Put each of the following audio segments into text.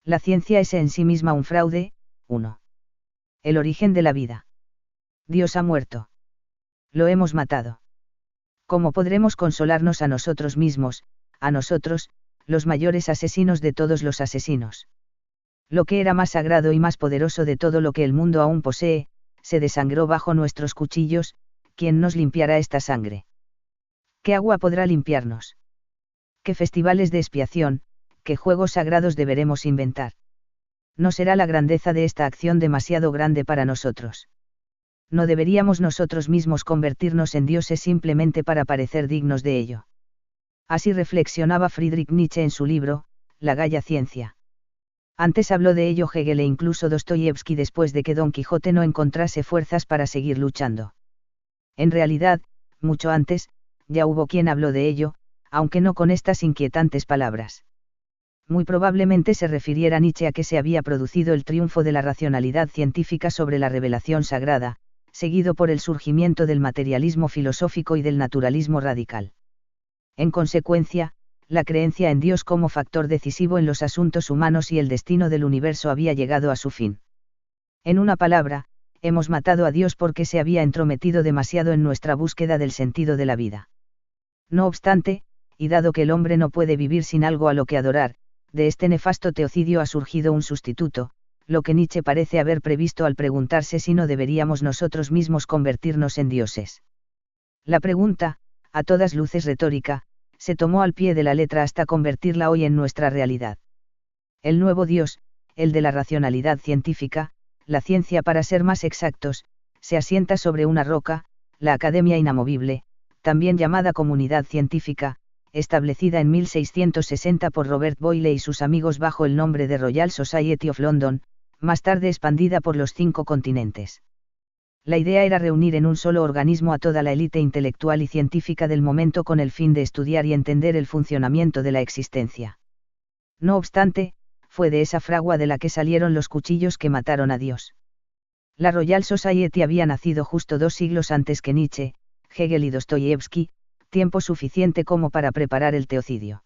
La ciencia es en sí misma un fraude. 1. El origen de la vida. Dios ha muerto. Lo hemos matado. ¿Cómo podremos consolarnos a nosotros mismos, a nosotros, los mayores asesinos de todos los asesinos? Lo que era más sagrado y más poderoso de todo lo que el mundo aún posee, se desangró bajo nuestros cuchillos. ¿Quién nos limpiará esta sangre? ¿Qué agua podrá limpiarnos? ¿Qué festivales de expiación, qué juegos sagrados deberemos inventar? ¿No será la grandeza de esta acción demasiado grande para nosotros? ¿No deberíamos nosotros mismos convertirnos en dioses simplemente para parecer dignos de ello? Así reflexionaba Friedrich Nietzsche en su libro, La Gaya Ciencia. Antes habló de ello Hegel e incluso Dostoyevsky después de que Don Quijote no encontrase fuerzas para seguir luchando. En realidad, mucho antes, ya hubo quien habló de ello, aunque no con estas inquietantes palabras. Muy probablemente se refiriera Nietzsche a que se había producido el triunfo de la racionalidad científica sobre la revelación sagrada, seguido por el surgimiento del materialismo filosófico y del naturalismo radical. En consecuencia, la creencia en Dios como factor decisivo en los asuntos humanos y el destino del universo había llegado a su fin. En una palabra, hemos matado a Dios porque se había entrometido demasiado en nuestra búsqueda del sentido de la vida. No obstante, y dado que el hombre no puede vivir sin algo a lo que adorar, de este nefasto teocidio ha surgido un sustituto, lo que Nietzsche parece haber previsto al preguntarse si no deberíamos nosotros mismos convertirnos en dioses. La pregunta, a todas luces retórica, se tomó al pie de la letra hasta convertirla hoy en nuestra realidad. El nuevo Dios, el de la racionalidad científica, la ciencia para ser más exactos, se asienta sobre una roca, la Academia Inamovible, también llamada Comunidad Científica, establecida en 1660 por Robert Boyle y sus amigos bajo el nombre de Royal Society of London, más tarde expandida por los 5 continentes. La idea era reunir en un solo organismo a toda la élite intelectual y científica del momento con el fin de estudiar y entender el funcionamiento de la existencia. No obstante, fue de esa fragua de la que salieron los cuchillos que mataron a Dios. La Royal Society había nacido justo 2 siglos antes que Nietzsche, Hegel y Dostoyevsky, tiempo suficiente como para preparar el teocidio.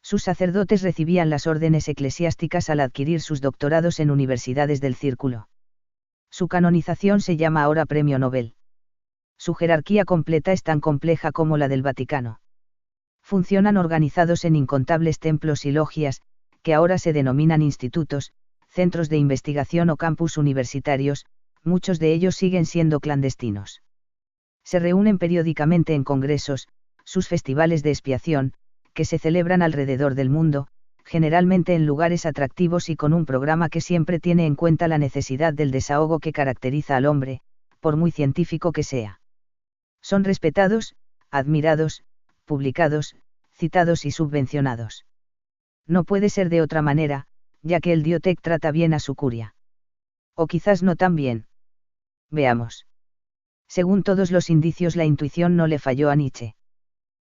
Sus sacerdotes recibían las órdenes eclesiásticas al adquirir sus doctorados en universidades del círculo. Su canonización se llama ahora Premio Nobel. Su jerarquía completa es tan compleja como la del Vaticano. Funcionan organizados en incontables templos y logias, que ahora se denominan institutos, centros de investigación o campus universitarios, muchos de ellos siguen siendo clandestinos. Se reúnen periódicamente en congresos, sus festivales de expiación, que se celebran alrededor del mundo, generalmente en lugares atractivos y con un programa que siempre tiene en cuenta la necesidad del desahogo que caracteriza al hombre, por muy científico que sea. Son respetados, admirados, publicados, citados y subvencionados. No puede ser de otra manera, ya que el Diotec trata bien a su curia. O quizás no tan bien. Veamos. Según todos los indicios, la intuición no le falló a Nietzsche.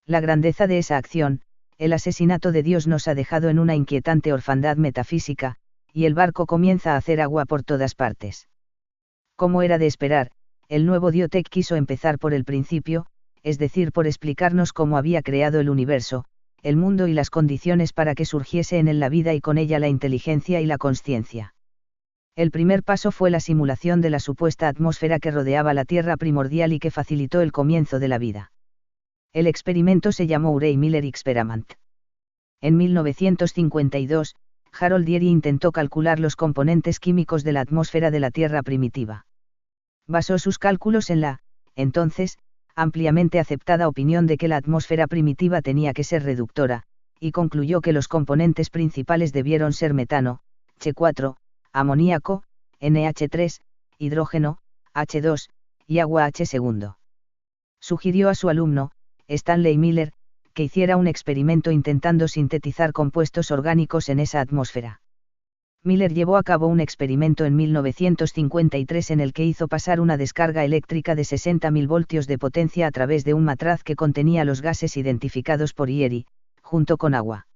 La grandeza de esa acción, el asesinato de Dios, nos ha dejado en una inquietante orfandad metafísica, y el barco comienza a hacer agua por todas partes. Como era de esperar, el nuevo Diotec quiso empezar por el principio, es decir, por explicarnos cómo había creado el universo, el mundo y las condiciones para que surgiese en él la vida y con ella la inteligencia y la consciencia. El primer paso fue la simulación de la supuesta atmósfera que rodeaba la Tierra primordial y que facilitó el comienzo de la vida. El experimento se llamó Urey-Miller Experiment. En 1952, Harold Urey intentó calcular los componentes químicos de la atmósfera de la Tierra primitiva. Basó sus cálculos en la, entonces, ampliamente aceptada opinión de que la atmósfera primitiva tenía que ser reductora, y concluyó que los componentes principales debieron ser metano, H4, amoníaco, NH3, hidrógeno, H2, y agua H2. Sugirió a su alumno, Stanley Miller, que hiciera un experimento intentando sintetizar compuestos orgánicos en esa atmósfera. Miller llevó a cabo un experimento en 1953 en el que hizo pasar una descarga eléctrica de 60.000 voltios de potencia a través de un matraz que contenía los gases identificados por Urey, junto con agua.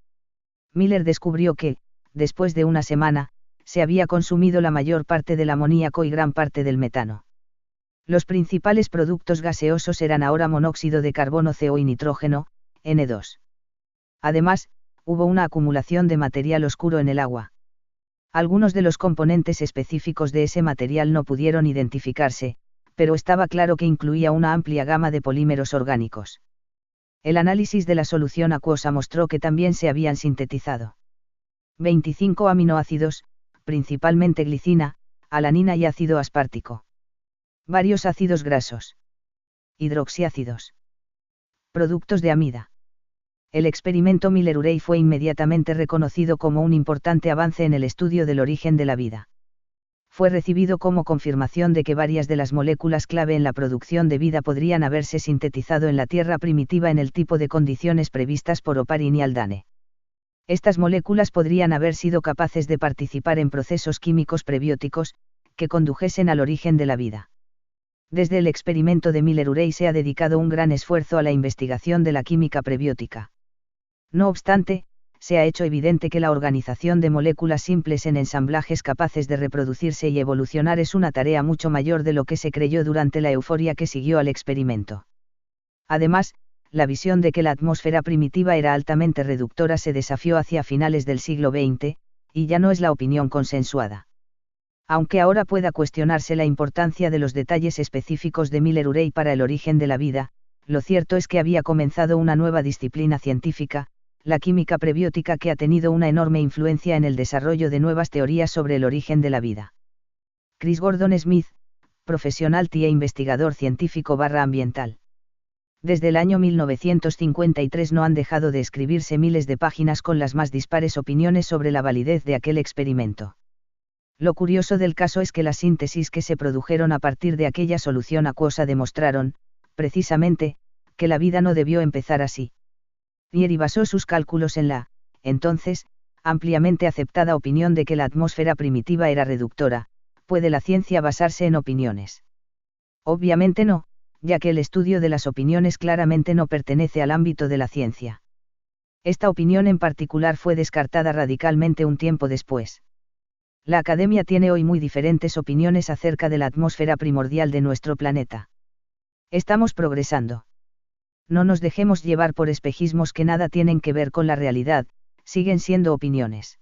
Miller descubrió que, después de una semana, se había consumido la mayor parte del amoníaco y gran parte del metano. Los principales productos gaseosos eran ahora monóxido de carbono CO y nitrógeno, N2. Además, hubo una acumulación de material oscuro en el agua. Algunos de los componentes específicos de ese material no pudieron identificarse, pero estaba claro que incluía una amplia gama de polímeros orgánicos. El análisis de la solución acuosa mostró que también se habían sintetizado 25 aminoácidos, principalmente glicina, alanina y ácido aspartico. Varios ácidos grasos. Hidroxiácidos. Productos de amida. El experimento Miller-Urey fue inmediatamente reconocido como un importante avance en el estudio del origen de la vida. Fue recibido como confirmación de que varias de las moléculas clave en la producción de vida podrían haberse sintetizado en la Tierra primitiva en el tipo de condiciones previstas por Oparin y Haldane. Estas moléculas podrían haber sido capaces de participar en procesos químicos prebióticos, que condujesen al origen de la vida. Desde el experimento de Miller-Urey se ha dedicado un gran esfuerzo a la investigación de la química prebiótica. No obstante, se ha hecho evidente que la organización de moléculas simples en ensamblajes capaces de reproducirse y evolucionar es una tarea mucho mayor de lo que se creyó durante la euforia que siguió al experimento. Además, la visión de que la atmósfera primitiva era altamente reductora se desafió hacia finales del siglo XX, y ya no es la opinión consensuada. Aunque ahora pueda cuestionarse la importancia de los detalles específicos de Miller-Urey para el origen de la vida, lo cierto es que había comenzado una nueva disciplina científica, la química prebiótica, que ha tenido una enorme influencia en el desarrollo de nuevas teorías sobre el origen de la vida. Chris Gordon Smith, profesional e investigador científico ambiental. Desde el año 1953 no han dejado de escribirse miles de páginas con las más dispares opiniones sobre la validez de aquel experimento. Lo curioso del caso es que las síntesis que se produjeron a partir de aquella solución acuosa demostraron, precisamente, que la vida no debió empezar así. Thierry basó sus cálculos en la, entonces, ampliamente aceptada opinión de que la atmósfera primitiva era reductora. ¿Puede la ciencia basarse en opiniones? Obviamente no, ya que el estudio de las opiniones claramente no pertenece al ámbito de la ciencia. Esta opinión en particular fue descartada radicalmente un tiempo después. La academia tiene hoy muy diferentes opiniones acerca de la atmósfera primordial de nuestro planeta. Estamos progresando. No nos dejemos llevar por espejismos que nada tienen que ver con la realidad, siguen siendo opiniones.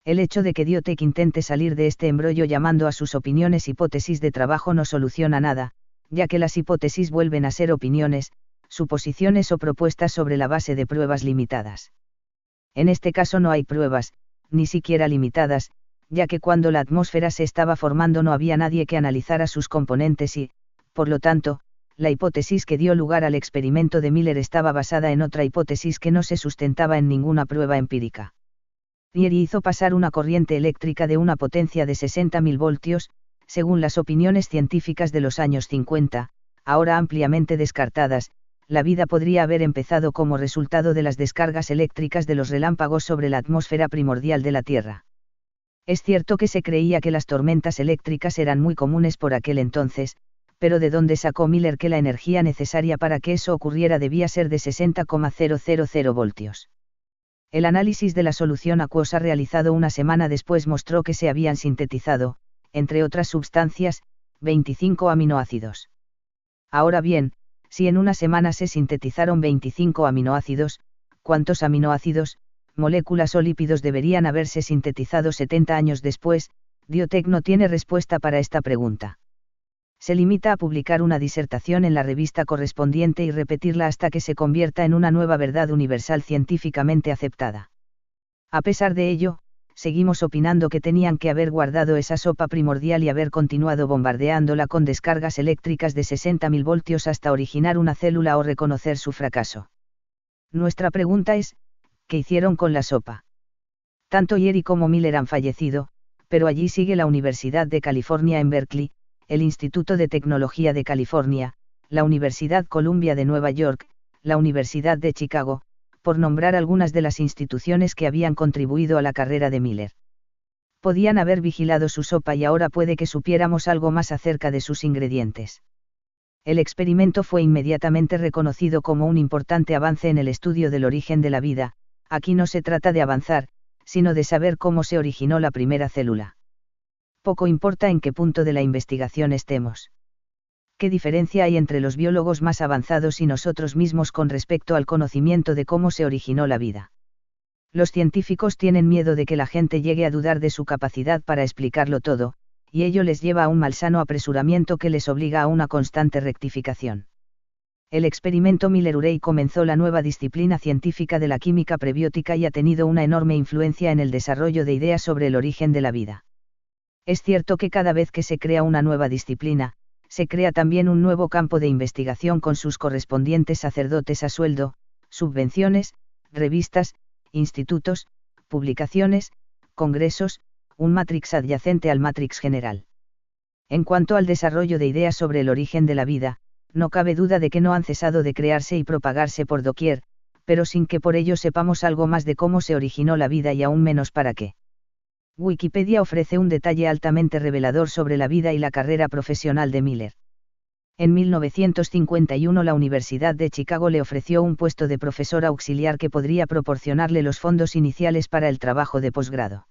El hecho de que Diotech intente salir de este embrollo llamando a sus opiniones hipótesis de trabajo no soluciona nada, ya que las hipótesis vuelven a ser opiniones, suposiciones o propuestas sobre la base de pruebas limitadas. En este caso no hay pruebas, ni siquiera limitadas, ya que cuando la atmósfera se estaba formando no había nadie que analizara sus componentes y, por lo tanto, la hipótesis que dio lugar al experimento de Miller estaba basada en otra hipótesis que no se sustentaba en ninguna prueba empírica. Thierry hizo pasar una corriente eléctrica de una potencia de 60.000 voltios, según las opiniones científicas de los años 50, ahora ampliamente descartadas. La vida podría haber empezado como resultado de las descargas eléctricas de los relámpagos sobre la atmósfera primordial de la Tierra. Es cierto que se creía que las tormentas eléctricas eran muy comunes por aquel entonces, pero ¿de dónde sacó Miller que la energía necesaria para que eso ocurriera debía ser de 60,000 voltios? El análisis de la solución acuosa realizado una semana después mostró que se habían sintetizado, entre otras sustancias, 25 aminoácidos. Ahora bien, si en una semana se sintetizaron 25 aminoácidos, ¿cuántos aminoácidos, moléculas o lípidos deberían haberse sintetizado 70 años después? Diotech no tiene respuesta para esta pregunta. Se limita a publicar una disertación en la revista correspondiente y repetirla hasta que se convierta en una nueva verdad universal científicamente aceptada. A pesar de ello, seguimos opinando que tenían que haber guardado esa sopa primordial y haber continuado bombardeándola con descargas eléctricas de 60.000 voltios hasta originar una célula o reconocer su fracaso. Nuestra pregunta es, ¿qué hicieron con la sopa? Tanto Thierry como Miller han fallecido, pero allí sigue la Universidad de California en Berkeley, el Instituto de Tecnología de California, la Universidad Columbia de Nueva York, la Universidad de Chicago, por nombrar algunas de las instituciones que habían contribuido a la carrera de Miller. Podían haber vigilado su sopa y ahora puede que supiéramos algo más acerca de sus ingredientes. El experimento fue inmediatamente reconocido como un importante avance en el estudio del origen de la vida. Aquí no se trata de avanzar, sino de saber cómo se originó la primera célula. Poco importa en qué punto de la investigación estemos. ¿Qué diferencia hay entre los biólogos más avanzados y nosotros mismos con respecto al conocimiento de cómo se originó la vida? Los científicos tienen miedo de que la gente llegue a dudar de su capacidad para explicarlo todo, y ello les lleva a un malsano apresuramiento que les obliga a una constante rectificación. El experimento Miller-Urey comenzó la nueva disciplina científica de la química prebiótica y ha tenido una enorme influencia en el desarrollo de ideas sobre el origen de la vida. Es cierto que cada vez que se crea una nueva disciplina, se crea también un nuevo campo de investigación con sus correspondientes sacerdotes a sueldo, subvenciones, revistas, institutos, publicaciones, congresos, un matrix adyacente al matrix general. En cuanto al desarrollo de ideas sobre el origen de la vida, no cabe duda de que no han cesado de crearse y propagarse por doquier, pero sin que por ello sepamos algo más de cómo se originó la vida y aún menos para qué. Wikipedia ofrece un detalle altamente revelador sobre la vida y la carrera profesional de Miller. En 1951 la Universidad de Chicago le ofreció un puesto de profesor auxiliar que podría proporcionarle los fondos iniciales para el trabajo de posgrado.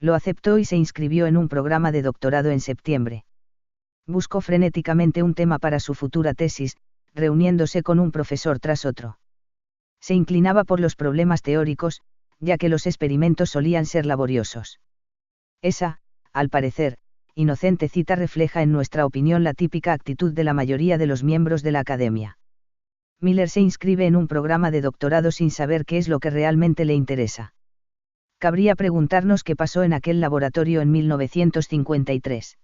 Lo aceptó y se inscribió en un programa de doctorado en septiembre. Buscó frenéticamente un tema para su futura tesis, reuniéndose con un profesor tras otro. Se inclinaba por los problemas teóricos, ya que los experimentos solían ser laboriosos. Esa, al parecer, inocente cita refleja en nuestra opinión la típica actitud de la mayoría de los miembros de la academia. Miller se inscribe en un programa de doctorado sin saber qué es lo que realmente le interesa. Cabría preguntarnos qué pasó en aquel laboratorio en 1953.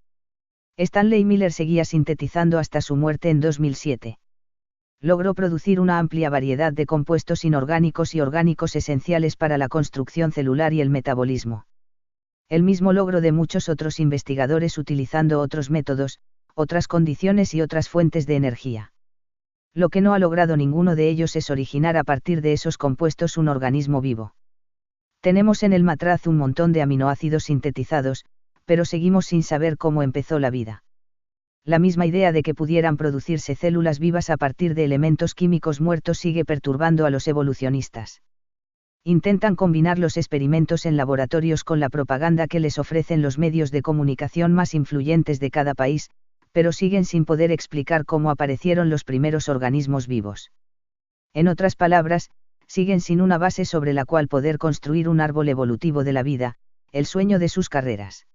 Stanley Miller seguía sintetizando hasta su muerte en 2007. Logró producir una amplia variedad de compuestos inorgánicos y orgánicos esenciales para la construcción celular y el metabolismo. El mismo logro de muchos otros investigadores utilizando otros métodos, otras condiciones y otras fuentes de energía. Lo que no ha logrado ninguno de ellos es originar a partir de esos compuestos un organismo vivo. Tenemos en el matraz un montón de aminoácidos sintetizados, pero seguimos sin saber cómo empezó la vida. La misma idea de que pudieran producirse células vivas a partir de elementos químicos muertos sigue perturbando a los evolucionistas. Intentan combinar los experimentos en laboratorios con la propaganda que les ofrecen los medios de comunicación más influyentes de cada país, pero siguen sin poder explicar cómo aparecieron los primeros organismos vivos. En otras palabras, siguen sin una base sobre la cual poder construir un árbol evolutivo de la vida, el sueño de sus carreras.